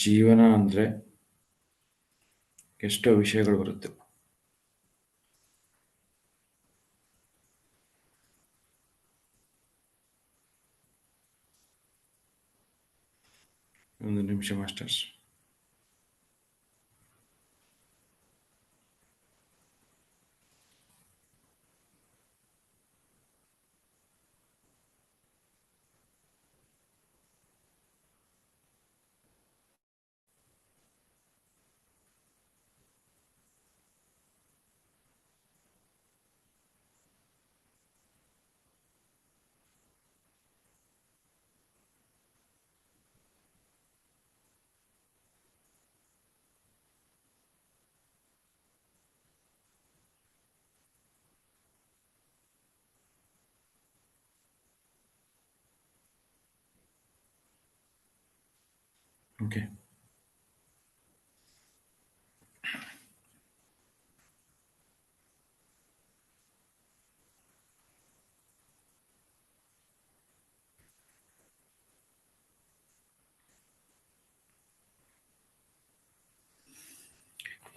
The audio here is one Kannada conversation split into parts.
ಜೀವನ ಅಂದರೆ ಎಷ್ಟೋ ವಿಷಯಗಳು ಬರುತ್ತೆ. ಒಂದು ನಿಮಿಷ ಮಾಸ್ಟರ್ಸ್. ಓಕೆ,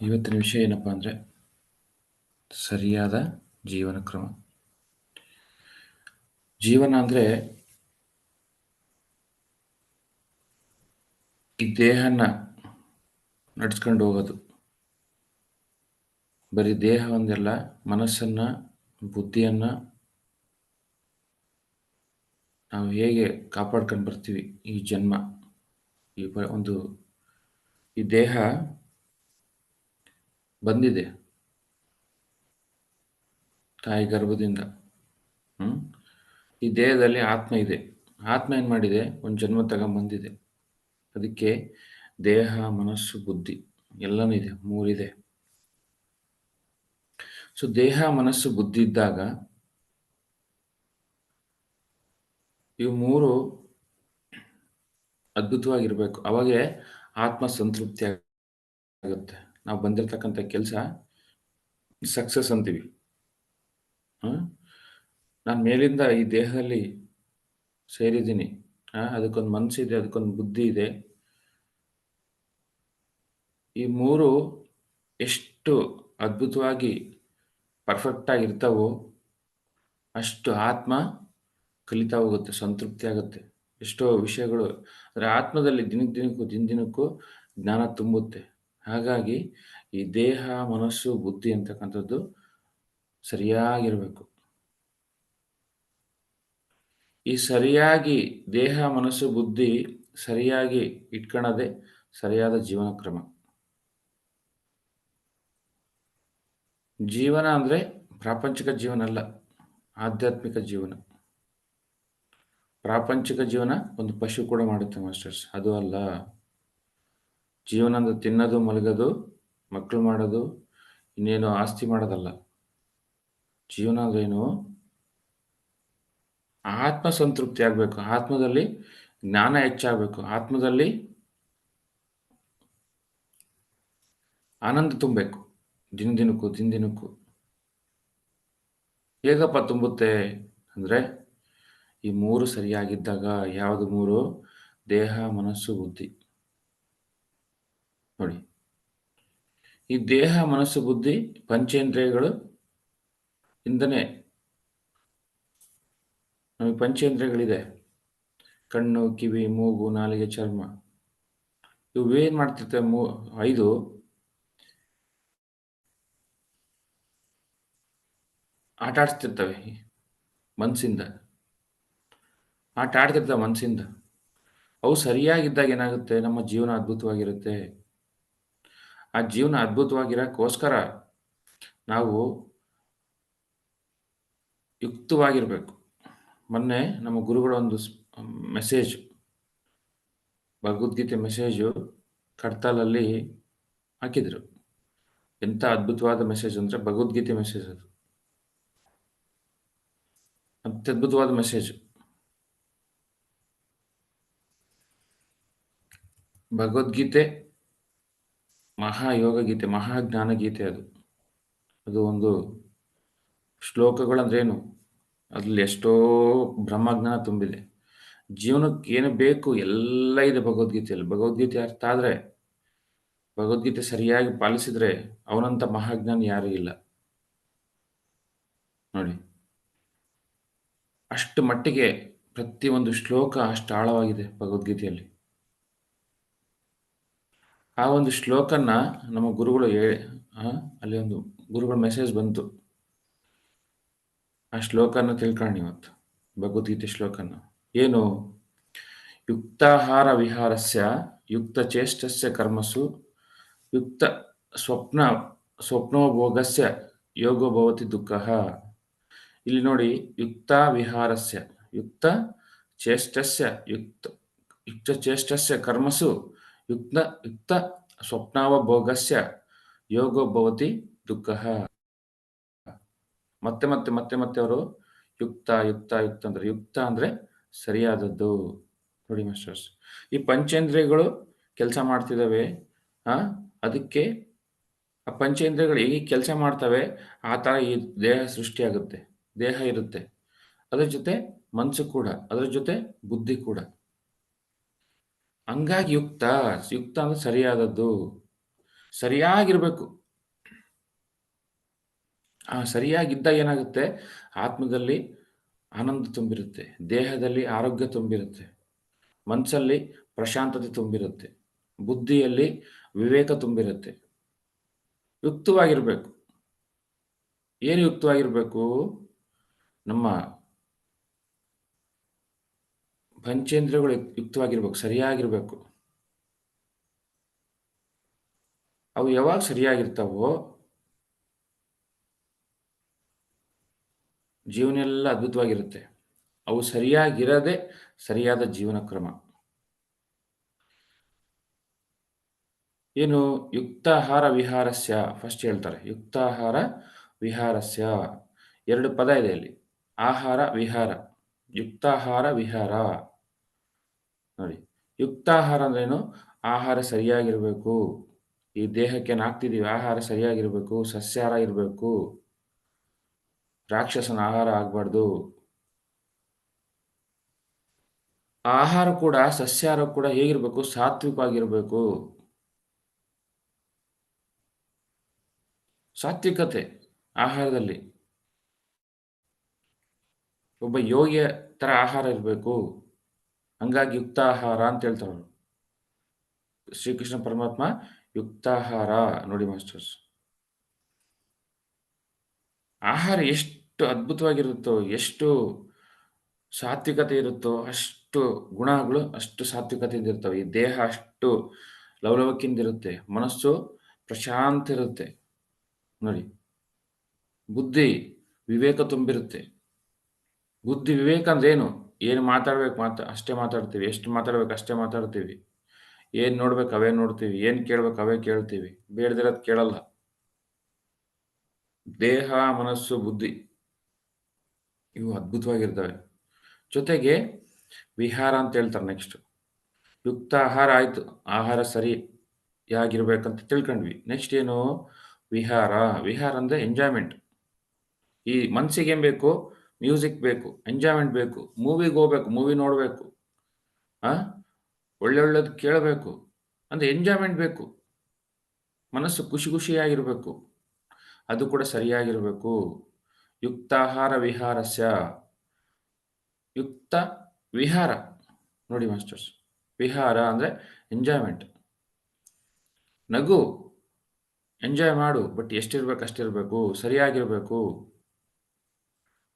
ಇವತ್ತಿನ ವಿಷಯ ಏನಪ್ಪ ಅಂದರೆ ಸರಿಯಾದ ಜೀವನ ಕ್ರಮ. ಜೀವನ ಅಂದರೆ ಈ ದೇಹನ ನಡೆಸ್ಕೊಂಡು ಹೋಗೋದು. ಬರೀ ದೇಹ ಒಂದೆಲ್ಲ, ಮನಸ್ಸನ್ನು, ಬುದ್ಧಿಯನ್ನು ನಾವು ಹೇಗೆ ಕಾಪಾಡ್ಕೊಂಡು ಬರ್ತೀವಿ ಈ ಜನ್ಮ, ಈ ದೇಹ ಬಂದಿದೆ ತಾಯಿ ಗರ್ಭದಿಂದ. ಈ ದೇಹದಲ್ಲಿ ಆತ್ಮ ಇದೆ. ಆತ್ಮ ಏನು ಮಾಡಿದೆ? ಒಂದು ಜನ್ಮ ತಗೊಂಬಂದಿದೆ. ಅದಕ್ಕೆ ದೇಹ, ಮನಸ್ಸು, ಬುದ್ಧಿ ಎಲ್ಲನೂ ಇದೆ, ಮೂರಿದೆ. ಸೊ ದೇಹ, ಮನಸ್ಸು, ಬುದ್ಧಿ ಇದ್ದಾಗ ಇವು ಮೂರು ಅದ್ಭುತವಾಗಿರ್ಬೇಕು. ಅವಾಗೇ ಆತ್ಮ ಸಂತೃಪ್ತಿ ಆಗುತ್ತೆ. ನಾವು ಬಂದಿರತಕ್ಕಂಥ ಕೆಲಸ ಸಕ್ಸಸ್ ಅಂತೀವಿ. ನಾನು ಮೇಲಿಂದ ಈ ದೇಹದಲ್ಲಿ ಸೇರಿದ್ದೀನಿ, ಅದಕ್ಕೊಂದು ಮನಸ್ಸಿದೆ, ಅದಕ್ಕೊಂದು ಬುದ್ಧಿ ಇದೆ. ಈ ಮೂರು ಎಷ್ಟು ಅದ್ಭುತವಾಗಿ ಪರ್ಫೆಕ್ಟಾಗಿ ಇರ್ತಾವೋ ಅಷ್ಟು ಆತ್ಮ ಕಲಿತಾ ಹೋಗುತ್ತೆ, ಸಂತೃಪ್ತಿ ಆಗುತ್ತೆ. ಎಷ್ಟೋ ವಿಷಯಗಳು ಅಂದರೆ ಆತ್ಮದಲ್ಲಿ ದಿನಕ್ಕೂ ಜ್ಞಾನ ತುಂಬುತ್ತೆ. ಹಾಗಾಗಿ ಈ ದೇಹ, ಮನಸ್ಸು, ಬುದ್ಧಿ ಅಂತಕ್ಕಂಥದ್ದು ಸರಿಯಾಗಿರಬೇಕು. ಈ ಸರಿಯಾಗಿ ದೇಹ, ಮನಸ್ಸು, ಬುದ್ಧಿ ಸರಿಯಾಗಿ ಇಟ್ಕೊಳ್ಳೋದೇ ಸರಿಯಾದ ಜೀವನ ಕ್ರಮ. ಜೀವನ ಅಂದರೆ ಪ್ರಾಪಂಚಿಕ ಜೀವನ ಅಲ್ಲ, ಆಧ್ಯಾತ್ಮಿಕ ಜೀವನ. ಪ್ರಾಪಂಚಿಕ ಜೀವನ ಒಂದು ಪಶು ಕೂಡ ಮಾಡುತ್ತೆ ಮಾಸ್ಟರ್ಸ್, ಅದು ಅಲ್ಲ. ಜೀವನ ಅಂದರೆ ತಿನ್ನೋದು, ಮಲಗೋದು, ಮಕ್ಕಳು ಮಾಡೋದು, ಇನ್ನೇನು ಆಸ್ತಿ ಮಾಡೋದಲ್ಲ. ಜೀವನ ಅಂದ್ರೇನು? ಆತ್ಮ ಸಂತೃಪ್ತಿ ಆಗಬೇಕು, ಆತ್ಮದಲ್ಲಿ ಜ್ಞಾನ ಹೆಚ್ಚಾಗಬೇಕು, ಆತ್ಮದಲ್ಲಿ ಆನಂದ ತುಂಬಬೇಕು ದಿನದಿನಕ್ಕೂ. ಹೇಗಪ್ಪ ತುಂಬುತ್ತೆ ಅಂದರೆ ಈ ಮೂರು ಸರಿಯಾಗಿದ್ದಾಗ. ಯಾವುದು ಮೂರು? ದೇಹ, ಮನಸ್ಸು, ಬುದ್ಧಿ. ನೋಡಿ, ಈ ದೇಹ, ಮನಸ್ಸು, ಬುದ್ಧಿ ಪಂಚೇಂದ್ರಿಯಗಳು ಇಂದನೇ. ನಮಗೆ ಪಂಚೇಂದ್ರಿಯಗಳಿದೆ: ಕಣ್ಣು, ಕಿವಿ, ಮೂಗು, ನಾಲಿಗೆ, ಚರ್ಮ. ಇವೇನು ಮಾಡ್ತಿರ್ತವೆ? 5 ಆಟ ಆಡ್ತಿರ್ತವೆ ಮನಸ್ಸಿಂದ. ಮನಸ್ಸಿಂದ. ಅವು ಸರಿಯಾಗಿದ್ದಾಗ ಏನಾಗುತ್ತೆ? ನಮ್ಮ ಜೀವನ ಅದ್ಭುತವಾಗಿರುತ್ತೆ. ಆ ಜೀವನ ಅದ್ಭುತವಾಗಿರೋಕ್ಕೋಸ್ಕರ ನಾವು ಯುಕ್ತವಾಗಿರಬೇಕು. ಮೊನ್ನೆ ನಮ್ಮ ಗುರುಗಳ ಒಂದು ಮೆಸೇಜ್, ಭಗವದ್ಗೀತೆ ಮೆಸೇಜು ಕಡ್ತಾಲಲ್ಲಿ ಹಾಕಿದರು. ಎಂಥ ಅದ್ಭುತವಾದ ಮೆಸೇಜ್ ಅಂದರೆ ಭಗವದ್ಗೀತೆ ಮೆಸೇಜ್. ಅದು ಅತ್ಯದ್ಭುತವಾದ ಮೆಸೇಜ್. ಭಗವದ್ಗೀತೆ ಮಹಾಯೋಗ ಗೀತೆ, ಮಹಾಜ್ಞಾನ ಗೀತೆ. ಅದು ಒಂದು ಶ್ಲೋಕಗಳಂದ್ರೇನು? ಅದರಲ್ಲಿ ಎಷ್ಟೋ ಬ್ರಹ್ಮಜ್ಞಾನ ತುಂಬಿದೆ. ಜೀವನಕ್ಕೆ ಏನು ಬೇಕು ಎಲ್ಲ ಇದೆ ಭಗವದ್ಗೀತೆಯಲ್ಲಿ. ಭಗವದ್ಗೀತೆ ಅರ್ಥ ಆದರೆ, ಭಗವದ್ಗೀತೆ ಸರಿಯಾಗಿ ಪಾಲಿಸಿದರೆ ಅವನಂಥ ಮಹಾಜ್ಞಾನಿ ಯಾರೂ ಇಲ್ಲ ನೋಡಿ. ಅಷ್ಟು ಮಟ್ಟಿಗೆ ಪ್ರತಿಯೊಂದು ಶ್ಲೋಕ ಅಷ್ಟು ಆಳವಾಗಿದೆ ಭಗವದ್ಗೀತೆಯಲ್ಲಿ. ಆ ಒಂದು ಶ್ಲೋಕನ ನಮ್ಮ ಗುರುಗಳು ಅಲ್ಲಿ ಒಂದು ಗುರುಗಳ ಮೆಸೇಜ್ ಬಂತು. ಆ ಶ್ಲೋಕನ ತಿಳ್ಕೊಂಡು ಇವತ್ತು ಭಗವದ್ಗೀತೆ ಶ್ಲೋಕನ ಏನು, ಯುಕ್ತಾಹಾರ ವಿಹಾರಸ್ಯ ಯುಕ್ತ ಚೇಷ್ಟಸ್ಯ ಕರ್ಮಸು ಯುಕ್ತ ಸ್ವಪ್ನ ಸ್ವಪ್ನೋಭೋಗಸ್ಯ ಯೋಗೋ ಭವತಿ ದುಃಖಃ. ಇಲ್ಲಿ ನೋಡಿ, ಯುಕ್ತ ವಿಹಾರಸ್ಯ ಯುಕ್ತ ಚೇಷ್ಟಸ್ಯ ಯುಕ್ತ ಚೇಷ್ಟಸ್ಯ ಕರ್ಮಸು ಯುಕ್ತ ಸ್ವಪ್ನಾವಭೋಗಸ್ಯ ಯೋಗೋ ಭವತಿ ದುಃಖಃ. ಮತ್ತೆ ಮತ್ತೆ ಮತ್ತೆ ಮತ್ತೆ ಅವರು ಯುಕ್ತ ಯುಕ್ತ ಯುಕ್ತ ಅಂದ್ರೆ, ಯುಕ್ತ ಅಂದ್ರೆ ಸರಿಯಾದದ್ದು ನೋಡಿ ಮಾಸ್ಟರ್ಸ್. ಈ ಪಂಚೇಂದ್ರಿಯಗಳು ಕೆಲಸ ಮಾಡ್ತಿದ್ದಾವೆ, ಅದಕ್ಕೆ ಆ ಪಂಚೇಂದ್ರಿಯಗಳು ಹೇಗೆ ಕೆಲಸ ಮಾಡ್ತವೆ ಆ ಥರ ಈ ದೇಹ ಸೃಷ್ಟಿಯಾಗುತ್ತೆ, ದೇಹ ಇರುತ್ತೆ, ಅದರ ಜೊತೆ ಮನಸ್ಸು ಕೂಡ, ಅದರ ಜೊತೆ ಬುದ್ಧಿ ಕೂಡ. ಹಂಗಾಗಿ ಯುಕ್ತ ಅಂದ್ರೆ ಸರಿಯಾದದ್ದು, ಸರಿಯಾಗಿರ್ಬೇಕು. ಸರಿಯಾಗಿದ್ದಾಗ ಏನಾಗುತ್ತೆ, ಆತ್ಮದಲ್ಲಿ ಆನಂದ ತುಂಬಿರುತ್ತೆ, ದೇಹದಲ್ಲಿ ಆರೋಗ್ಯ ತುಂಬಿರುತ್ತೆ, ಮನಸ್ಸಲ್ಲಿ ಪ್ರಶಾಂತತೆ ತುಂಬಿರುತ್ತೆ, ಬುದ್ಧಿಯಲ್ಲಿ ವಿವೇಕ ತುಂಬಿರುತ್ತೆ. ಯುಕ್ತವಾಗಿರ್ಬೇಕು. ಏನು ಯುಕ್ತವಾಗಿರ್ಬೇಕು? ನಮ್ಮ ಪಂಚೇಂದ್ರಿಯಗಳು ಯುಕ್ತವಾಗಿರ್ಬೇಕು, ಸರಿಯಾಗಿರ್ಬೇಕು. ಅವು ಯಾವಾಗ ಸರಿಯಾಗಿರ್ತಾವೋ ಜೀವನ ಎಲ್ಲ ಅದ್ಭುತವಾಗಿರುತ್ತೆ. ಅವು ಸರಿಯಾಗಿರದೆ ಸರಿಯಾದ ಜೀವನ ಕ್ರಮ. ಏನು ಯುಕ್ತಾಹಾರ ವಿಹಾರಸ್ಯ, ಫಸ್ಟ್ ಹೇಳ್ತಾರೆ ಯುಕ್ತಾಹಾರ ವಿಹಾರಸ್ಯ. 2 ಪದ ಇದೆ ಇಲ್ಲಿ, ಆಹಾರ ವಿಹಾರ. ಯುಕ್ತಾಹಾರ ವಿಹಾರ ನೋಡಿ. ಯುಕ್ತಾಹಾರ ಅಂದ್ರೇನು? ಆಹಾರ ಸರಿಯಾಗಿರ್ಬೇಕು. ಈ ದೇಹಕ್ಕೆ ಹಾಕ್ತಿದೀವಿ ಆಹಾರ ಸರಿಯಾಗಿರ್ಬೇಕು, ಸಸ್ಯಾಹಾರ ಇರಬೇಕು, ರಾಕ್ಷಸನ ಆಹಾರ ಆಗಬಾರ್ದು. ಆಹಾರ ಕೂಡ, ಸಸ್ಯಾಹಾರ ಕೂಡ ಹೇಗಿರ್ಬೇಕು? ಸಾತ್ವಿಕವಾಗಿರ್ಬೇಕು. ಸಾತ್ವಿಕತೆ ಆಹಾರದಲ್ಲಿ. ಒಬ್ಬ ಯೋಗಿಯ ತರ ಆಹಾರ ಇರಬೇಕು. ಹಂಗಾಗಿ ಯುಕ್ತಾಹಾರ ಅಂತ ಹೇಳ್ತಾರೆ ಅವರು. ಶ್ರೀಕೃಷ್ಣ ಪರಮಾತ್ಮ ಯುಕ್ತಾಹಾರ ನೋಡಿ ಮಾಸ್ಟರ್ಸ್. ಆಹಾರ ಎಷ್ಟು ಅದ್ಭುತವಾಗಿರುತ್ತೋ, ಎಷ್ಟು ಸಾತ್ವಿಕತೆ ಇರುತ್ತೋ ಅಷ್ಟು ಗುಣಗಳು ಅಷ್ಟು ಸಾತ್ವಿಕತೆಯಿಂದ ಇರ್ತವೆ. ಈ ದೇಹ ಅಷ್ಟು ಲವಲವಿಕೆಯಿಂದ ಇರುತ್ತೆ, ಮನಸ್ಸು ಪ್ರಶಾಂತ ಇರುತ್ತೆ ನೋಡಿ. ಬುದ್ಧಿ ವಿವೇಕ ತುಂಬಿರುತ್ತೆ. ಬುದ್ಧಿ ವಿವೇಕ ಅಂದ್ರೆ ಏನು ಮಾತಾಡ್ಬೇಕು ಅಷ್ಟೇ ಮಾತಾಡ್ತೀವಿ, ಎಷ್ಟು ಮಾತಾಡ್ಬೇಕು ಅಷ್ಟೇ ಮಾತಾಡ್ತೀವಿ, ಏನು ನೋಡ್ಬೇಕು ಅವೇ ನೋಡ್ತೀವಿ, ಏನು ಕೇಳ್ಬೇಕು ಅವೇ ಕೇಳ್ತೀವಿ, ಬೇಡದಿರೋದು ಕೇಳಲ್ಲ. ದೇಹ ಮನಸ್ಸು ಬುದ್ಧಿ ಇವು ಅದ್ಭುತವಾಗಿರ್ತವೆ. ಜೊತೆಗೆ ವಿಹಾರ ಅಂತ ಹೇಳ್ತಾರೆ ನೆಕ್ಸ್ಟ್. ಯುಕ್ತ ಆಹಾರ ಆಯ್ತು, ಆಹಾರ ಸರಿಯಾಗಿರ್ಬೇಕಂತ ತಿಳ್ಕೊಂಡ್ವಿ. ನೆಕ್ಸ್ಟ್ ಏನು? ವಿಹಾರ. ವಿಹಾರ ಅಂದ್ರೆ ಎಂಜಾಯ್ಮೆಂಟ್. ಈ ಮನ್ಸಿಗೆ ಏನ್ ಬೇಕು? ಮ್ಯೂಸಿಕ್ ಬೇಕು, ಎಂಜಾಯ್ಮೆಂಟ್ ಬೇಕು, ಮೂವಿಗೆ ಹೋಗ್ಬೇಕು, ಮೂವಿ ನೋಡಬೇಕು, ಒಳ್ಳೊಳ್ಳೇದು ಕೇಳಬೇಕು, ಅಂದ್ರೆ ಎಂಜಾಯ್ಮೆಂಟ್ ಬೇಕು. ಮನಸ್ಸು ಖುಷಿ ಖುಷಿಯಾಗಿರ್ಬೇಕು, ಅದು ಕೂಡ ಸರಿಯಾಗಿರ್ಬೇಕು. ಯುಕ್ತಾಹಾರ ವಿಹಾರಸ್ಯ. ಯುಕ್ತ ವಿಹಾರ ನೋಡಿ ಮಾಸ್ಟರ್ಸ್. ವಿಹಾರ ಅಂದ್ರೆ ಎಂಜಾಯ್ಮೆಂಟ್. ನಗು, ಎಂಜಾಯ್ ಮಾಡು, ಬಟ್ ಎಷ್ಟಿರ್ಬೇಕು ಅಷ್ಟಿರಬೇಕು, ಸರಿಯಾಗಿರಬೇಕು,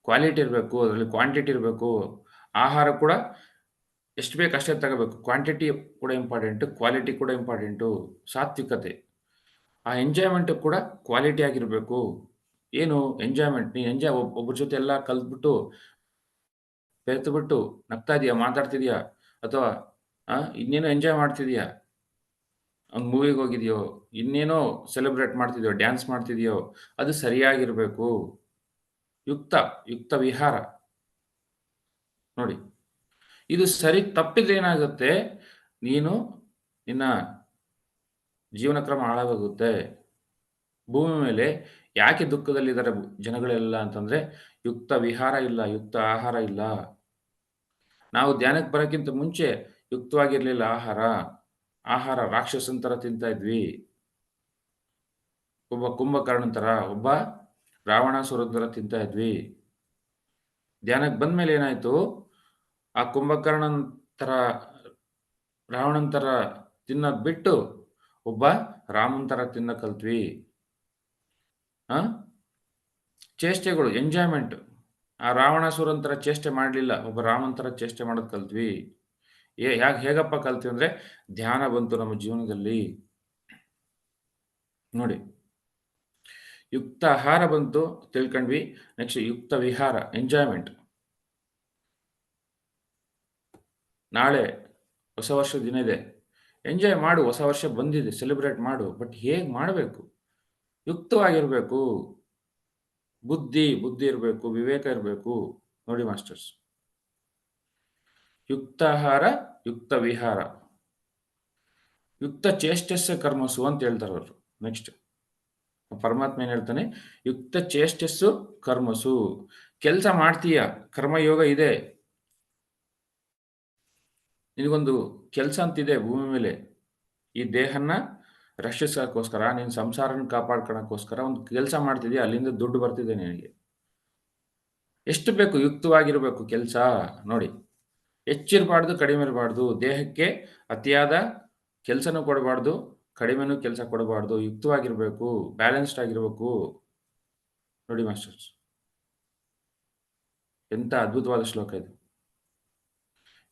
ಕ್ವಾಲಿಟಿ ಇರಬೇಕು, ಅದರಲ್ಲಿ ಕ್ವಾಂಟಿಟಿ ಇರಬೇಕು. ಆಹಾರ ಕೂಡ ಎಷ್ಟು ಬೇಕು ಅಷ್ಟೇ ತಗೋಬೇಕು. ಕ್ವಾಂಟಿಟಿ ಕೂಡ ಇಂಪಾರ್ಟೆಂಟು, ಕ್ವಾಲಿಟಿ ಕೂಡ ಇಂಪಾರ್ಟೆಂಟು. ಸಾತ್ವಿಕತೆ. ಆ ಎಂಜಾಯ್ಮೆಂಟ್ ಕೂಡ ಕ್ವಾಲಿಟಿ ಆಗಿರಬೇಕು. ಏನು ಎಂಜಾಯ್ಮೆಂಟ್? ನೀನು ಎಂಜಾಯ್ ಒಬ್ಬರ ಜೊತೆ ಎಲ್ಲ ಕಲ್ತ್ಬಿಟ್ಟು ಬೆರೆತುಬಿಟ್ಟು ನಗ್ತಾ ಇದೆಯಾ, ಮಾತಾಡ್ತಿದ್ಯಾ, ಅಥವಾ ಇನ್ನೇನೋ ಎಂಜಾಯ್ ಮಾಡ್ತಿದ್ಯಾ, ಒಂದು ಮೂವಿಗೆ ಹೋಗಿದೆಯೋ, ಇನ್ನೇನೋ ಸೆಲೆಬ್ರೇಟ್ ಮಾಡ್ತಿದ್ಯೋ, ಡ್ಯಾನ್ಸ್ ಮಾಡ್ತಿದ್ಯೋ, ಅದು ಸರಿಯಾಗಿರಬೇಕು. ಯುಕ್ತ ವಿಹಾರ ನೋಡಿ. ಇದು ಸರಿ ತಪ್ಪಿದ್ರೆ ಏನಾಗುತ್ತೆ? ನಿನ್ನ ಜೀವನ ಕ್ರಮ ಹಾಳಾಗೋಗುತ್ತೆ. ಭೂಮಿ ಮೇಲೆ ಯಾಕೆ ದುಃಖದಲ್ಲಿದ್ದಾರೆ ಜನಗಳೆಲ್ಲ ಅಂತಂದ್ರೆ, ಯುಕ್ತ ವಿಹಾರ ಇಲ್ಲ, ಯುಕ್ತ ಆಹಾರ ಇಲ್ಲ. ನಾವು ಧ್ಯಾನಕ್ಕೆ ಬರೋಕ್ಕಿಂತ ಮುಂಚೆ ಯುಕ್ತವಾಗಿರ್ಲಿಲ್ಲ ಆಹಾರ ರಾಕ್ಷಸನ್ ಥರ ತಿಂತಾ ಇದ್ವಿ. ಒಬ್ಬ ಕುಂಭಕರ್ಣನ್ ಥರ, ಒಬ್ಬ ರಾವಣಾಸುರನ್ ಥರ ತಿಂತಾ ಇದ್ವಿ. ಧ್ಯಾನಕ್ಕೆ ಬಂದ್ಮೇಲೆ ಏನಾಯ್ತು? ಆ ಕುಂಭಕರ್ಣನ್ ಥರ, ರಾವಣನ್ ಥರ ತಿನ್ನೋದ್ ಬಿಟ್ಟು ಒಬ್ಬ ರಾಮನ್ ಥರ ತಿನ್ನೋದ್ ಕಲ್ತ್ವಿ. ಚೇಷ್ಟೆಗಳು, ಎಂಜಾಯ್ಮೆಂಟ್. ಆ ರಾವಣಾಸುರನ್ ಥರ ಚೇಷ್ಟೆ ಮಾಡಲಿಲ್ಲ, ಒಬ್ಬ ರಾಮನ್ ಥರ ಚೇಷ್ಟೆ ಮಾಡೋದು ಕಲ್ತ್ವಿ. ಹೇಗಪ್ಪ ಕಲ್ತ್ವಿ ಅಂದರೆ ಧ್ಯಾನ ಬಂತು ನಮ್ಮ ಜೀವನದಲ್ಲಿ. ನೋಡಿ, ಯುಕ್ತ ಆಹಾರ ಬಂತು, ತಿಳ್ಕೊಂಡ್ವಿ. ನೆಕ್ಸ್ಟ್ ಯುಕ್ತ ವಿಹಾರ, ಎಂಜಾಯ್ಮೆಂಟ್. ನಾಳೆ ಹೊಸ ವರ್ಷದ ದಿನ ಇದೆ, ಎಂಜಾಯ್ ಮಾಡು. ಹೊಸ ವರ್ಷ ಬಂದಿದೆ, ಸೆಲೆಬ್ರೇಟ್ ಮಾಡು. ಬಟ್ ಹೇಗೆ ಮಾಡಬೇಕು? ಯುಕ್ತವಾಗಿರಬೇಕು. ಬುದ್ಧಿ ಇರಬೇಕು, ವಿವೇಕ ಇರಬೇಕು. ನೋಡಿ ಮಾಸ್ಟರ್ಸ್, ಯುಕ್ತ ಆಹಾರ, ಯುಕ್ತ ವಿಹಾರ, ಯುಕ್ತ ಚೇಷ್ಟಸ್ಯ ಕರ್ಮಸು ಅಂತ ಹೇಳ್ತಾರೆ ಅವರು. ನೆಕ್ಸ್ಟ್ ಪರಮಾತ್ಮ ಏನ್ ಹೇಳ್ತಾನೆ? ಯುಕ್ತ ಚೇಷ್ಟಸ್ಸು ಕರ್ಮಸು. ಕೆಲಸ ಮಾಡ್ತೀಯ, ಕರ್ಮಯೋಗ ಇದೆ, ನಿನಗೊಂದು ಕೆಲಸ ಅಂತಿದೆ ಭೂಮಿ ಮೇಲೆ. ಈ ದೇಹನ ರಕ್ಷಿಸೋಕ್ಕೋಸ್ಕರ, ನಿನ್ನ ಸಂಸಾರನ ಕಾಪಾಡ್ಕೊಳಕ್ಕೋಸ್ಕರ ಒಂದು ಕೆಲಸ ಮಾಡ್ತಿದ್ಯಾ, ಅಲ್ಲಿಂದ ದುಡ್ಡು ಬರ್ತಿದೆ ನಿನಗೆ. ಎಷ್ಟು ಬೇಕು? ಯುಕ್ತವಾಗಿರಬೇಕು ಕೆಲಸ. ನೋಡಿ, ಹೆಚ್ಚಿರಬಾರ್ದು, ಕಡಿಮೆ ಇರಬಾರ್ದು. ದೇಹಕ್ಕೆ ಅತಿಯಾದ ಕೆಲಸನೂ ಕೊಡಬಾರ್ದು, ಕಡಿಮೆನೂ ಕೆಲಸ ಕೊಡಬಾರ್ದು. ಯುಕ್ತವಾಗಿರಬೇಕು, ಬ್ಯಾಲೆನ್ಸ್ಡ್ ಆಗಿರಬೇಕು. ನೋಡಿ ಮಾಸ್ಟರ್ಸ್, ಎಂಥ ಅದ್ಭುತವಾದ ಶ್ಲೋಕ ಇದು.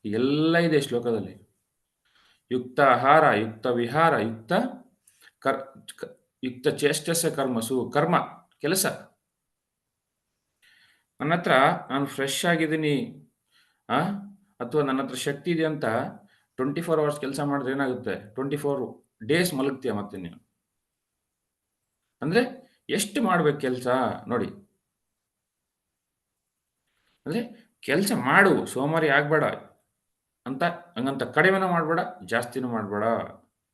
ಎಲ್ಲ ಇದೆ ಶ್ಲೋಕದಲ್ಲಿ. ಯುಕ್ತ ಆಹಾರ, ಯುಕ್ತ ವಿಹಾರ, ಯುಕ್ತ ಚೇಷ್ಟಸ್ಯ ಕರ್ಮಸು. ಕರ್ಮ, ಕೆಲಸ. ನನ್ನ ಹತ್ರ ನಾನು ಫ್ರೆಶ್ ಆಗಿದ್ದೀನಿ ಅಥವಾ ನನ್ನ ಹತ್ರ ಶಕ್ತಿ ಇದೆ ಅಂತ 24 ಅವರ್ಸ್ ಕೆಲಸ ಮಾಡಿದ್ರೆ ಏನಾಗುತ್ತೆ? 24 ಡೇಸ್ ಮಲಗ್ತೀಯ ಮತ್ತೆ ನೀನು. ಅಂದ್ರೆ ಎಷ್ಟು ಮಾಡ್ಬೇಕು ಕೆಲಸ? ನೋಡಿ, ಅಂದ್ರೆ ಕೆಲಸ ಮಾಡು, ಸೋಮಾರಿ ಆಗ್ಬೇಡ ಹಂಗಂತ ಕಡಿಮೆನೂ ಮಾಡಬೇಡ, ಜಾಸ್ತಿನೂ ಮಾಡಬೇಡ,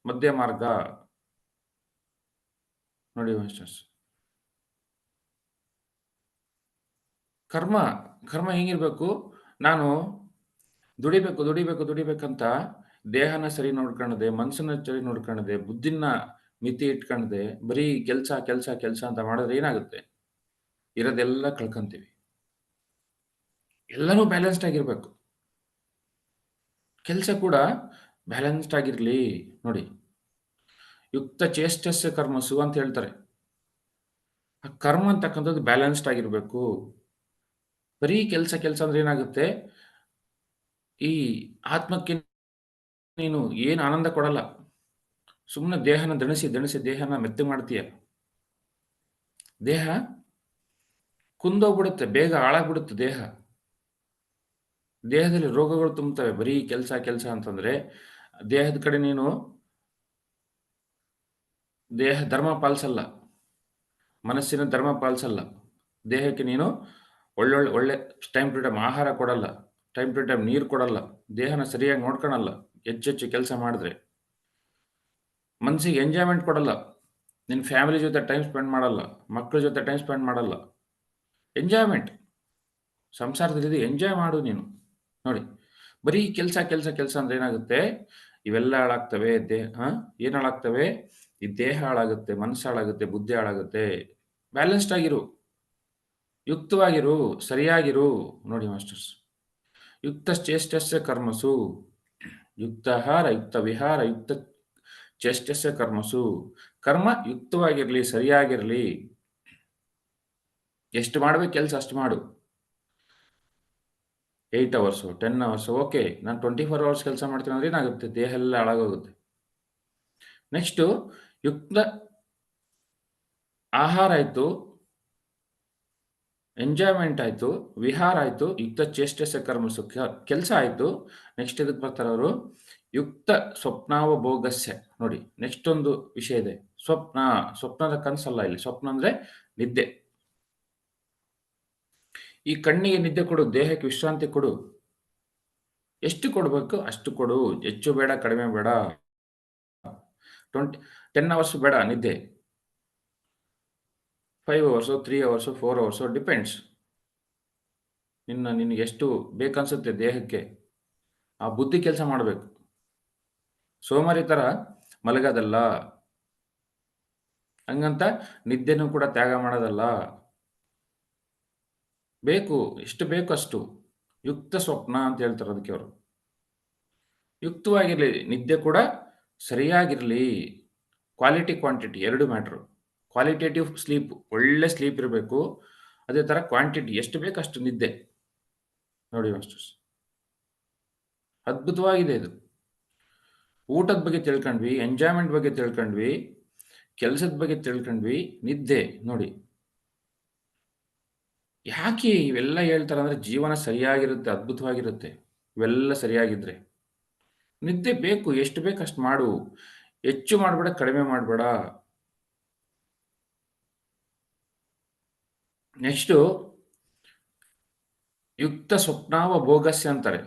ಮಧ್ಯ ಮಾರ್ಗ. ನೋಡಿ ಮಾಸ್ಟರ್ಸ್, ಕರ್ಮ ಹೆಂಗಿರ್ಬೇಕು? ನಾನು ದುಡಿಬೇಕಂತ ದೇಹನ ಸರಿ ನೋಡ್ಕೊಳ್ಳದೆ, ಮನಸ್ಸನ್ನ ಸರಿ ನೋಡ್ಕೊಳ್ಳದೆ, ಬುದ್ಧಿನ ಮಿತಿ ಇಟ್ಕೊಳ್ಳದೆ, ಬರೀ ಕೆಲಸ ಅಂತ ಮಾಡಿದ್ರೆ ಏನಾಗುತ್ತೆ? ಇರೋದೆಲ್ಲ ಕಳ್ಕೊಂತೀವಿ. ಎಲ್ಲನೂ ಬ್ಯಾಲೆನ್ಸ್ಡ್ ಆಗಿರ್ಬೇಕು. ಕೆಲಸ ಕೂಡ ಬ್ಯಾಲೆನ್ಸ್ಡ್ ಆಗಿರ್ಲಿ. ನೋಡಿ, ಯುಕ್ತ ಚೇಷ್ಟಸ್ಯ ಕರ್ಮಸು ಅಂತ ಹೇಳ್ತಾರೆ. ಆ ಕರ್ಮ ಅಂತಕ್ಕಂಥದ್ದು ಬ್ಯಾಲೆನ್ಸ್ಡ್ ಆಗಿರ್ಬೇಕು. ಬರೀ ಕೆಲಸ ಅಂದ್ರೆ ಏನಾಗುತ್ತೆ? ಈ ಆತ್ಮಕ್ಕೆ ನೀನು ಏನು ಆನಂದ ಕೊಡಲ್ಲ. ಸುಮ್ಮನೆ ದೇಹನ ದಣಿಸಿ ದೇಹನ ಮೆತ್ತು ಮಾಡ್ತೀಯ. ದೇಹ ಕುಂದೋಗ್ಬಿಡುತ್ತೆ, ಬೇಗ ಹಾಳಾಗ್ಬಿಡುತ್ತೆ ದೇಹ. ದೇಹದಲ್ಲಿ ರೋಗಗಳು ತುಂಬುತ್ತವೆ ಬರೀ ಕೆಲಸ ಅಂತಂದ್ರೆ. ದೇಹದ ಕಡೆ ನೀನು ದೇಹ ಧರ್ಮ ಪಾಲಿಸಲ್ಲ, ಮನಸ್ಸಿನ ಧರ್ಮ ಪಾಲಿಸಲ್ಲ. ದೇಹಕ್ಕೆ ನೀನು ಒಳ್ಳೆ ಟೈಮ್ ಟು ಟೈಮ್ ಆಹಾರ ಕೊಡಲ್ಲ, ಟೈಮ್ ಟು ಟೈಮ್ ನೀರು ಕೊಡಲ್ಲ, ದೇಹನ ಸರಿಯಾಗಿ ನೋಡ್ಕೊಳಲ್ಲ. ಹೆಚ್ಚೆಚ್ಚು ಕೆಲಸ ಮಾಡಿದ್ರೆ ಮನಸ್ಸಿಗೆ ಎಂಜಾಯ್ಮೆಂಟ್ ಕೊಡಲ್ಲ. ನಿನ್ನ ಫ್ಯಾಮಿಲಿ ಜೊತೆ ಟೈಮ್ ಸ್ಪೆಂಡ್ ಮಾಡಲ್ಲ, ಮಕ್ಕಳ ಜೊತೆ ಟೈಮ್ ಸ್ಪೆಂಡ್ ಮಾಡಲ್ಲ. ಎಂಜಾಯ್ಮೆಂಟ್ ಸಂಸಾರದಲ್ಲಿ ಎಂಜಾಯ್ ಮಾಡು ನೀನು. ನೋಡಿ, ಬರೀ ಕೆಲಸ ಅಂದ್ರೆ ಏನಾಗುತ್ತೆ? ಇವೆಲ್ಲ ಹಾಳಾಗ್ತವೆ. ಏನು ಹಾಳಾಗ್ತವೆ? ಈ ದೇಹ ಹಾಳಾಗುತ್ತೆ, ಮನಸ್ಸು ಹಾಳಾಗುತ್ತೆ, ಬುದ್ಧಿ ಹಾಳಾಗುತ್ತೆ. ಬ್ಯಾಲೆನ್ಸ್ಡ್ ಆಗಿರು, ಯುಕ್ತವಾಗಿರು, ಸರಿಯಾಗಿರು. ನೋಡಿ ಮಾಸ್ಟರ್ಸ್, ಯುಕ್ತ ಚೇಷ್ಟಸ್ಯ ಕರ್ಮಸು, ಯುಕ್ತ ಆಹಾರ, ಯುಕ್ತ ವಿಹಾರ, ಯುಕ್ತ ಚೇಷ್ಟಸ್ಯ ಕರ್ಮಸು. ಕರ್ಮ ಯುಕ್ತವಾಗಿರ್ಲಿ, ಸರಿಯಾಗಿರ್ಲಿ. ಎಷ್ಟು ಮಾಡ್ಬೇಕು ಕೆಲಸ ಅಷ್ಟು ಮಾಡು. 8 ಅವರ್ಸು, 10 ಅವರ್ಸು, ಓಕೆ. ನಾನು 24 ಅವರ್ಸ್ ಕೆಲಸ ಮಾಡ್ತೀನಿ ಅಂದ್ರೆ ಏನಾಗುತ್ತೆ? ದೇಹ ಎಲ್ಲ ಹಾಳಾಗೋಗುತ್ತೆ. ನೆಕ್ಸ್ಟು ಯುಕ್ತ ಆಹಾರ ಆಯಿತು, ಎಂಜಾಯ್ಮೆಂಟ್ ಆಯಿತು, ವಿಹಾರ ಆಯಿತು, ಯುಕ್ತ ಚೇಷ್ಟಸ್ಯ ಕರ್ಮಸು, ಕೆಲಸ ಆಯಿತು. ನೆಕ್ಸ್ಟ್ ಇದಕ್ಕೆ ಬರ್ತಾರೆ ಅವರು, ಯುಕ್ತ ಸ್ವಪ್ನಾವಭೋಗಸ್ಯ. ನೋಡಿ, ನೆಕ್ಸ್ಟ್ ಒಂದು ವಿಷಯ ಇದೆ. ಸ್ವಪ್ನದ ಕನಸಲ್ಲ ಇಲ್ಲಿ. ಸ್ವಪ್ನ ಅಂದ್ರೆ ನಿದ್ದೆ. ಈ ಕಣ್ಣಿಗೆ ನಿದ್ದೆ ಕೊಡು, ದೇಹಕ್ಕೆ ವಿಶ್ರಾಂತಿ ಕೊಡು. ಎಷ್ಟು ಕೊಡಬೇಕು ಅಷ್ಟು ಕೊಡು, ಹೆಚ್ಚು ಬೇಡ, ಕಡಿಮೆ ಬೇಡ. 10 ಅವರ್ಸ್ ಬೇಡ ನಿದ್ದೆ, 5 ಅವರ್ಸು, 3 ಅವರ್ಸು, 4 ಅವರ್ಸು, ಡಿಪೆಂಡ್ಸ್. ನಿನಗೆ ಎಷ್ಟು ಬೇಕನ್ಸುತ್ತೆ ದೇಹಕ್ಕೆ ಆ ಬುದ್ಧಿ ಕೆಲಸ ಮಾಡಬೇಕು. ಸೋಮಾರಿ ಥರ ಮಲಗೋದಲ್ಲ. ಹಂಗಂತ ನಿದ್ದೆನೂ ಕೂಡ ತ್ಯಾಗ ಮಾಡೋದಲ್ಲ. ಬೇಕು, ಎಷ್ಟು ಬೇಕು ಅಷ್ಟು. ಯುಕ್ತ ಸ್ವಪ್ನ ಅಂತ ಹೇಳ್ತಾರೆ ಅದಕ್ಕೆ ಅವರು. ಯುಕ್ತವಾಗಿರಲಿ, ನಿದ್ದೆ ಕೂಡ ಸರಿಯಾಗಿರಲಿ. Quality, quantity 2 matter. Qualitative sleep, ಒಳ್ಳೆ ಸ್ಲೀಪ್ ಇರಬೇಕು. ಅದೇ ಥರ ಕ್ವಾಂಟಿಟಿ ಎಷ್ಟು ಬೇಕು ಅಷ್ಟು ನಿದ್ದೆ. ನೋಡಿ ಮಾಸ್ಟರ್ಸ್, ಅದ್ಭುತವಾಗಿದೆ ಇದು. ಊಟದ ಬಗ್ಗೆ ತಿಳ್ಕೊಂಡ್ವಿ, ಎಂಜಾಯ್ಮೆಂಟ್ ಬಗ್ಗೆ ತಿಳ್ಕೊಂಡ್ವಿ, ಕೆಲಸದ ಬಗ್ಗೆ ತಿಳ್ಕೊಂಡ್ವಿ, ನಿದ್ದೆ ನೋಡಿ. ಯಾಕೆ ಇವೆಲ್ಲ ಹೇಳ್ತಾರೆ ಅಂದರೆ ಜೀವನ ಸರಿಯಾಗಿರುತ್ತೆ, ಅದ್ಭುತವಾಗಿರುತ್ತೆ. ಇವೆಲ್ಲ ಸರಿಯಾಗಿದ್ರೆ ನಿದ್ದೆ ಬೇಕು, ಎಷ್ಟು ಬೇಕು ಅಷ್ಟು ಮಾಡು. ಹೆಚ್ಚು ಮಾಡಬೇಡ, ಕಡಿಮೆ ಮಾಡಬೇಡ. ನೆಕ್ಸ್ಟು ಯುಕ್ತ ಸ್ವಪ್ನಾವ ಭೋಗಸ್ಯ ಅಂತಾರೆ.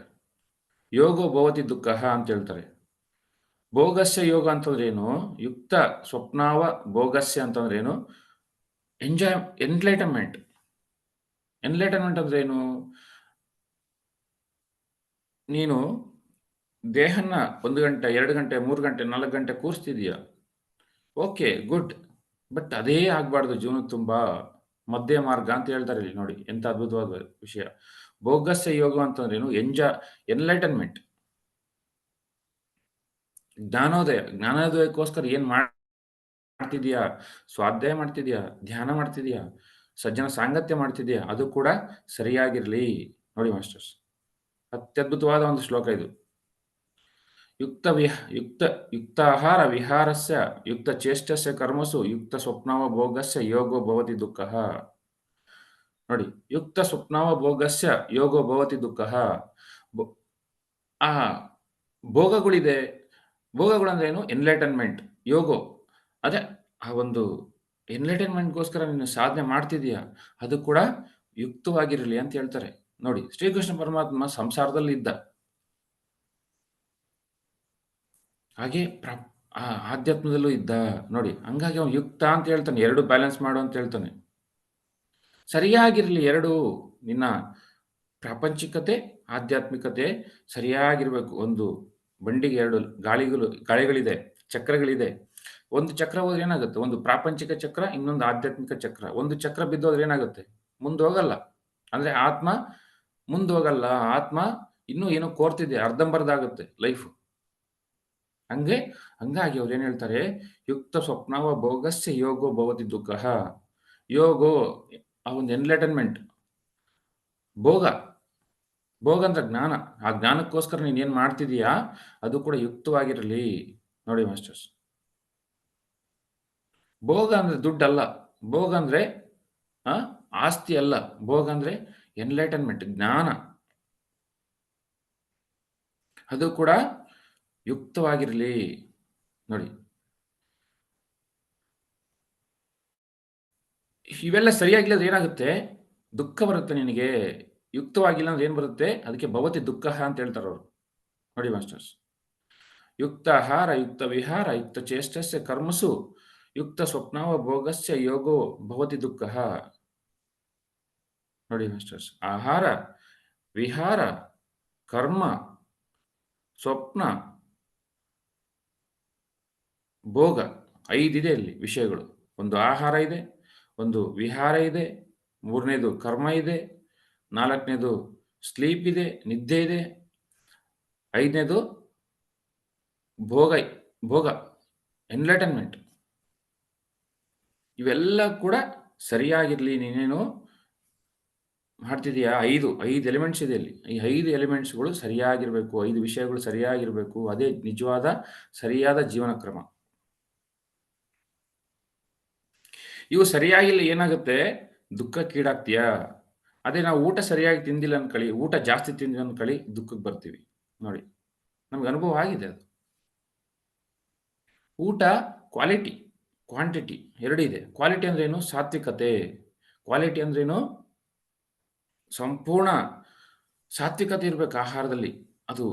ಯೋಗೋ ಭವತಿ ದುಃಖಃ ಅಂತ ಹೇಳ್ತಾರೆ. ಭೋಗಸ್ಯ ಯೋಗ ಅಂತಂದ್ರೆ ಏನು? ಯುಕ್ತ ಸ್ವಪ್ನಾವ ಭೋಗಸ್ಯ ಅಂತಂದ್ರೆ ಏನು? ಎನ್ಲೈಟನ್ಮೆಂಟ್. ಎನ್ಲೈಟನ್ಮೆಂಟ್ ಅಂದ್ರೆ ಏನು? ನೀನು ದೇಹನ 1 ಗಂಟೆ, 2 ಗಂಟೆ, 3 ಗಂಟೆ, 4 ಗಂಟೆ ಕೂರಿಸ್ತಿದೀಯ. Okay, good. ಬಟ್ ಅದೇ ಆಗಬಾರ್ದು ಜೀವನಕ್ಕೆ ತುಂಬ. ಮಧ್ಯ ಮಾರ್ಗ ಅಂತ ಹೇಳ್ತಾರೆ ಇಲ್ಲಿ ನೋಡಿ, ಎಂಥ ಅದ್ಭುತವಾದ ವಿಷಯ. ಭೋಗಸ್ಯ ಯೋಗ ಅಂತಂದ್ರೆ ಏನು? ಎನ್ಲೈಟನ್ಮೆಂಟ್, ಜ್ಞಾನೋದಯ. ಜ್ಞಾನೋದಯಕ್ಕೋಸ್ಕರ ಏನು ಮಾಡ್ತಿದ್ಯಾ? ಸ್ವಾಧ್ಯಾಯ ಮಾಡ್ತಿದ್ಯಾ? ಧ್ಯಾನ ಮಾಡ್ತಿದ್ಯಾ? ಸಜ್ಜನ ಸಾಂಗತ್ಯ ಮಾಡ್ತಿದ್ಯಾ? ಅದು ಕೂಡ ಸರಿಯಾಗಿರಲಿ. ನೋಡಿ ಮಾಸ್ಟರ್ಸ್, ಅತ್ಯದ್ಭುತವಾದ ಒಂದು ಶ್ಲೋಕ ಇದು. ಯುಕ್ತಾಹಾರ ವಿಹಾರಸ್ಯ ಯುಕ್ತಚೇಷ್ಟಸ್ಯ ಕರ್ಮಸು ಯುಕ್ತ ಸ್ವಪ್ನವ ಭೋಗಸ್ಯ ಯೋಗೋ ಭವತಿ ದುಃಖಃ. ನೋಡಿ, ಯುಕ್ತ ಸ್ವಪ್ನವ ಭೋಗಸ್ಯ ಯೋಗೋ ಭವತಿ ದುಃಖಃ. ಆ ಭೋಗಗಳಿದೆ. ಭೋಗಗಳಂದ್ರೆ ಏನು? ಎನ್ಲೈಟನ್ಮೆಂಟ್, ಯೋಗೋ. ಅದೇ ಆ ಒಂದು ಎನ್ಲೈಟನ್ಮೆಂಟ್ಗೋಸ್ಕರ ನೀನು ಸಾಧನೆ ಮಾಡ್ತಿದೀಯಾ, ಅದು ಕೂಡ ಯುಕ್ತವಾಗಿರಲಿ ಅಂತ ಹೇಳ್ತಾರೆ. ನೋಡಿ, ಶ್ರೀಕೃಷ್ಣ ಪರಮಾತ್ಮ ಸಂಸಾರದಲ್ಲಿ ಇದ್ದ, ಹಾಗೆ ಆಧ್ಯಾತ್ಮದಲ್ಲೂ ಇದ್ದ. ನೋಡಿ, ಹಂಗಾಗಿ ಅವನು ಯುಕ್ತ ಅಂತ ಹೇಳ್ತಾನೆ. 2 ಬ್ಯಾಲೆನ್ಸ್ ಮಾಡು ಅಂತ ಹೇಳ್ತಾನೆ. ಸರಿಯಾಗಿರಲಿ 2. ನಿನ್ನ ಪ್ರಾಪಂಚಿಕತೆ, ಆಧ್ಯಾತ್ಮಿಕತೆ ಸರಿಯಾಗಿರಬೇಕು. ಒಂದು ಬಂಡಿಗೆ 2 ಗಾಳಿಗಳಿದೆ, ಚಕ್ರಗಳಿದೆ. ಒಂದು ಚಕ್ರ ಹೋದ್ರೆ ಏನಾಗುತ್ತೆ? ಒಂದು ಪ್ರಾಪಂಚಿಕ ಚಕ್ರ, ಇನ್ನೊಂದು ಆಧ್ಯಾತ್ಮಿಕ ಚಕ್ರ. ಒಂದು ಚಕ್ರ ಬಿದ್ದೋದ್ರೆ ಏನಾಗುತ್ತೆ? ಮುಂದೋಗಲ್ಲ. ಅಂದ್ರೆ ಆತ್ಮ ಮುಂದೋಗಲ್ಲ. ಆತ್ಮ ಇನ್ನೂ ಏನೋ ಕೋರ್ತಿದೆ, ಅರ್ಧಂಬರ್ಧಾಗುತ್ತೆ ಲೈಫು. ಹಂಗಾಗಿ ಅವ್ರು ಏನು ಹೇಳ್ತಾರೆ? ಯುಕ್ತ ಸ್ವಪ್ನವ ಭೋಗಸ್ಯ ಯೋಗೋ ಭವತಿ ದುಃಖಃ. ಯೋಗೋ ಆ ಒಂದು ಎನ್ಲೈಟನ್ಮೆಂಟ್. ಭೋಗ ಅಂದ್ರೆ ಜ್ಞಾನ. ಆ ಜ್ಞಾನಕ್ಕೋಸ್ಕರ ನೀನು ಏನು ಮಾಡ್ತಿದೀಯಾ, ಅದು ಕೂಡ ಯುಕ್ತವಾಗಿರಲಿ. ನೋಡಿ ಮಾಸ್ಟರ್ಸ್, ಭೋಗ ಅಂದ್ರೆ ದುಡ್ಡಲ್ಲ. ಭೋಗ ಅಂದ್ರೆ ಆಸ್ತಿ ಅಲ್ಲ. ಭೋಗ ಅಂದ್ರೆ ಎನ್ಲೈಟನ್ಮೆಂಟ್, ಜ್ಞಾನ. ಅದು ಕೂಡ ಯುಕ್ತವಾಗಿರಲಿ. ನೋಡಿ, ಇವೆಲ್ಲ ಸರಿಯಾಗಿಲ್ಲದ್ರೆ ಏನಾಗುತ್ತೆ? ದುಃಖ ಬರುತ್ತೆ ನಿನಗೆ. ಯುಕ್ತವಾಗಿಲ್ಲ ಅಂದ್ರೆ ಏನು ಬರುತ್ತೆ? ಅದಕ್ಕೆ ಭವತಿ ದುಃಖಃ ಅಂತ ಹೇಳ್ತಾರೆ ಅವರು. ನೋಡಿ ಮಾಸ್ಟರ್ಸ್, ಯುಕ್ತ ಆಹಾರ ಯುಕ್ತ ವಿಹಾರ ಯುಕ್ತ ಚೇಷ್ಟಸ್ಯ ಕರ್ಮಸು ಯುಕ್ತ ಸ್ವಪ್ನವ ಭೋಗಸ್ಯ ಯೋಗೋ ಭವತಿ ದುಃಖಃ. ನೋಡಿ ಮಾಸ್ಟರ್ಸ್, ಆಹಾರ, ವಿಹಾರ, ಕರ್ಮ, ಸ್ವಪ್ನ, ಭೋಗ 5 ಇದೆ ಇಲ್ಲಿ ವಿಷಯಗಳು. ಒಂದು ಆಹಾರ ಇದೆ, ಒಂದು ವಿಹಾರ ಇದೆ, 3ನೇದು ಕರ್ಮ ಇದೆ, 4ನೇದು ಸ್ಲೀಪ್ ಇದೆ, ನಿದ್ದೆ ಇದೆ, 5ನೇದು ಭೋಗ ಎನ್ಲೈಟನ್ಮೆಂಟ್. ಇವೆಲ್ಲ ಕೂಡ ಸರಿಯಾಗಿರಲಿ. ನೀನೇನು ಮಾಡ್ತಿದೀಯಾ? 5 ಎಲಿಮೆಂಟ್ಸ್ ಇದೆ ಇಲ್ಲಿ. ಈ 5 ಎಲಿಮೆಂಟ್ಸ್ಗಳು ಸರಿಯಾಗಿರಬೇಕು. 5 ವಿಷಯಗಳು ಸರಿಯಾಗಿರಬೇಕು. ಅದೇ ನಿಜವಾದ ಸರಿಯಾದ ಜೀವನ ಕ್ರಮ. ಇವು ಸರಿಯಾಗಿಲ್ಲ ಏನಾಗುತ್ತೆ? ದುಃಖಕ್ಕೀಡಾಗ್ತೀಯಾ? ಅದೇ ನಾವು ಊಟ ಸರಿಯಾಗಿ ತಿಂದಿಲ್ಲ ಅನ್ಕೊಳ್ಳಿ, ಊಟ ಜಾಸ್ತಿ ತಿಂದಿಲ್ಲ ಅನ್ಕೊಳ್ಳಿ, ದುಃಖಕ್ಕೆ ಬರ್ತೀವಿ. ನೋಡಿ, ನಮ್ಗೆ ಅನುಭವ ಆಗಿದೆ ಅದು. ಊಟ ಕ್ವಾಲಿಟಿ, ಕ್ವಾಂಟಿಟಿ 2 ಇದೆ. ಕ್ವಾಲಿಟಿ ಅಂದ್ರೇನು? ಸಾತ್ವಿಕತೆ. ಕ್ವಾಲಿಟಿ ಅಂದ್ರೇನು? ಸಂಪೂರ್ಣ ಸಾತ್ವಿಕತೆ ಇರಬೇಕು ಆಹಾರದಲ್ಲಿ. ಅದು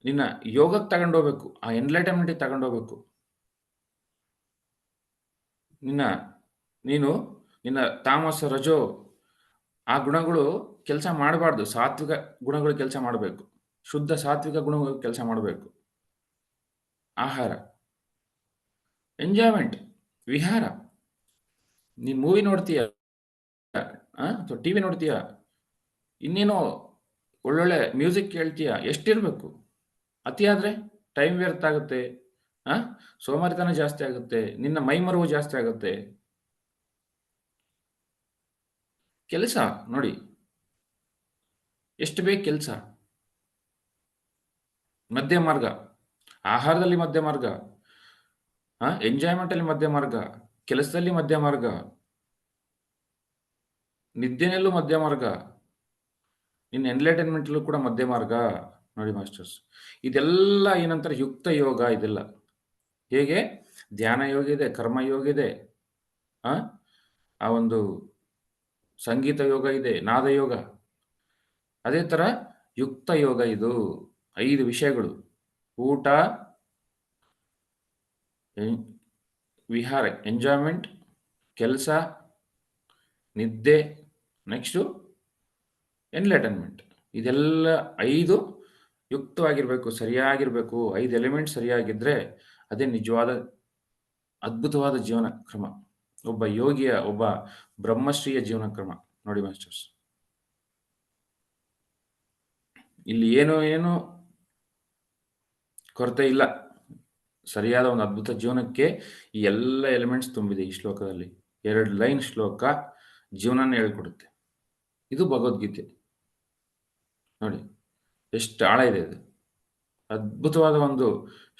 ನಿನ್ನ ಯೋಗಕ್ಕೆ ತಗೊಂಡೋಗ್ಬೇಕು, ಆ ಎನ್ಲೈಟನ್ಮೆಂಟಿಗೆ ತಗೊಂಡೋಗ್ಬೇಕು. ನೀನು ನಿನ್ನ ತಾಮಸ, ರಜೋ ಆ ಗುಣಗಳು ಕೆಲಸ ಮಾಡಬಾರ್ದು. ಸಾತ್ವಿಕ ಗುಣಗಳು ಕೆಲಸ ಮಾಡಬೇಕು. ಶುದ್ಧ ಸಾತ್ವಿಕ ಗುಣ ಕೆಲಸ ಮಾಡಬೇಕು. ಆಹಾರ, ಎಂಜಾಯ್ಮೆಂಟ್, ವಿಹಾರ. ನೀನು ಮೂವಿ ನೋಡ್ತೀಯ, ಅಥವಾ ಟಿ ವಿ ನೋಡ್ತೀಯ, ಇನ್ನೇನೋ ಒಳ್ಳೊಳ್ಳೆ ಮ್ಯೂಸಿಕ್ ಕೇಳ್ತೀಯ, ಎಷ್ಟಿರಬೇಕು. ಅತಿಯಾದರೆ ಟೈಮ್ ವ್ಯರ್ಥ ಆಗುತ್ತೆ, ಸೋಮಾರಿತನ ಜಾಸ್ತಿ ಆಗುತ್ತೆ, ನಿನ್ನ ಮೈಮರವು ಜಾಸ್ತಿ ಆಗುತ್ತೆ. ಕೆಲಸ ನೋಡಿ, ಎಷ್ಟು ಬೇಕು ಕೆಲಸ. ಮಧ್ಯ ಮಾರ್ಗ, ಆಹಾರದಲ್ಲಿ ಮಧ್ಯ ಮಾರ್ಗ, ಎಂಜಾಯ್ಮೆಂಟಲ್ಲಿ ಮಧ್ಯ ಮಾರ್ಗ, ಕೆಲಸದಲ್ಲಿ ಮಧ್ಯ ಮಾರ್ಗ, ನಿದ್ದೆನಲ್ಲೂ ಮಧ್ಯ ಮಾರ್ಗ, ನಿನ್ನ ಎಂಟರ್ಟೈನ್ಮೆಂಟಲ್ಲೂ ಕೂಡ ಮಧ್ಯ ಮಾರ್ಗ. ನೋಡಿ ಮಾಸ್ಟರ್ಸ್, ಇದೆಲ್ಲ ಏನಂತಾರೆ? ಯುಕ್ತ ಯೋಗ. ಇದೆಲ್ಲ ಹೇಗೆ? ಧ್ಯಾನ ಯೋಗ ಇದೆ, ಕರ್ಮ ಯೋಗ ಇದೆ, ಆ ಒಂದು ಸಂಗೀತ ಯೋಗ ಇದೆ, ನಾದ ಯೋಗ. ಅದೇ ಥರ ಯುಕ್ತ ಯೋಗ. ಇದು 5 ವಿಷಯಗಳು: ಊಟ, ವಿಹಾರ, ಎಂಜಾಯ್ಮೆಂಟ್, ಕೆಲಸ, ನಿದ್ದೆ, ನೆಕ್ಸ್ಟು ಎನ್ಲೈಟನ್ಮೆಂಟ್. ಇದೆಲ್ಲ 5 ಯುಕ್ತವಾಗಿರಬೇಕು, ಸರಿಯಾಗಿರಬೇಕು. 5 ಎಲಿಮೆಂಟ್ ಸರಿಯಾಗಿದ್ದರೆ ಅದೇ ನಿಜವಾದ ಅದ್ಭುತವಾದ ಜೀವನ ಕ್ರಮ, ಒಬ್ಬ ಯೋಗಿಯ, ಒಬ್ಬ ಬ್ರಹ್ಮಶ್ರೀಯ ಜೀವನ ಕ್ರಮ. ನೋಡಿ ಮಾಸ್ಟರ್ಸ್, ಇಲ್ಲಿ ಏನು ಕೊರತೆ ಇಲ್ಲ. ಸರಿಯಾದ ಒಂದು ಅದ್ಭುತ ಜೀವನಕ್ಕೆ ಈ ಎಲ್ಲ ಎಲಿಮೆಂಟ್ಸ್ ತುಂಬಿದೆ ಈ ಶ್ಲೋಕದಲ್ಲಿ. 2 ಲೈನ್ ಶ್ಲೋಕ ಜೀವನನ ಹೇಳ್ಕೊಡುತ್ತೆ. ಇದು ಭಗವದ್ಗೀತೆ. ನೋಡಿ ಎಷ್ಟು ಆಳ ಇದೆ ಇದು. ಅದ್ಭುತವಾದ ಒಂದು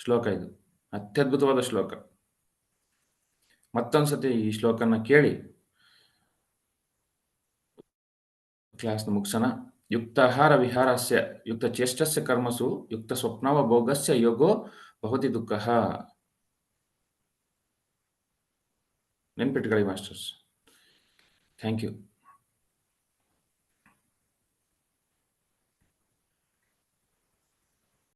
ಶ್ಲೋಕ ಇದು, ಅತ್ಯದ್ಭುತವಾದ ಶ್ಲೋಕ. ಮತ್ತೊಂದ್ಸತಿ ಈ ಶ್ಲೋಕನ ಕೇಳಿ ಕ್ಲಾಸ್ನ ಮುಗಿಸೋಣ. ಯುಕ್ತಾಹಾರ ವಿಹಾರಸ್ಯ ಯುಕ್ತ ಚೇಷ್ಟಸ್ಯ ಕರ್ಮಸು ಯುಕ್ತ ಸ್ವಪ್ನವ ಭೋಗಸ್ಯ ಯೋಗೋ ಭವತಿ ದುಃಖಃ. ನೆನ್ಪಿಟ್ಕೊಳ್ಳಿ ಮಾಸ್ಟರ್ಸ್. Thank you.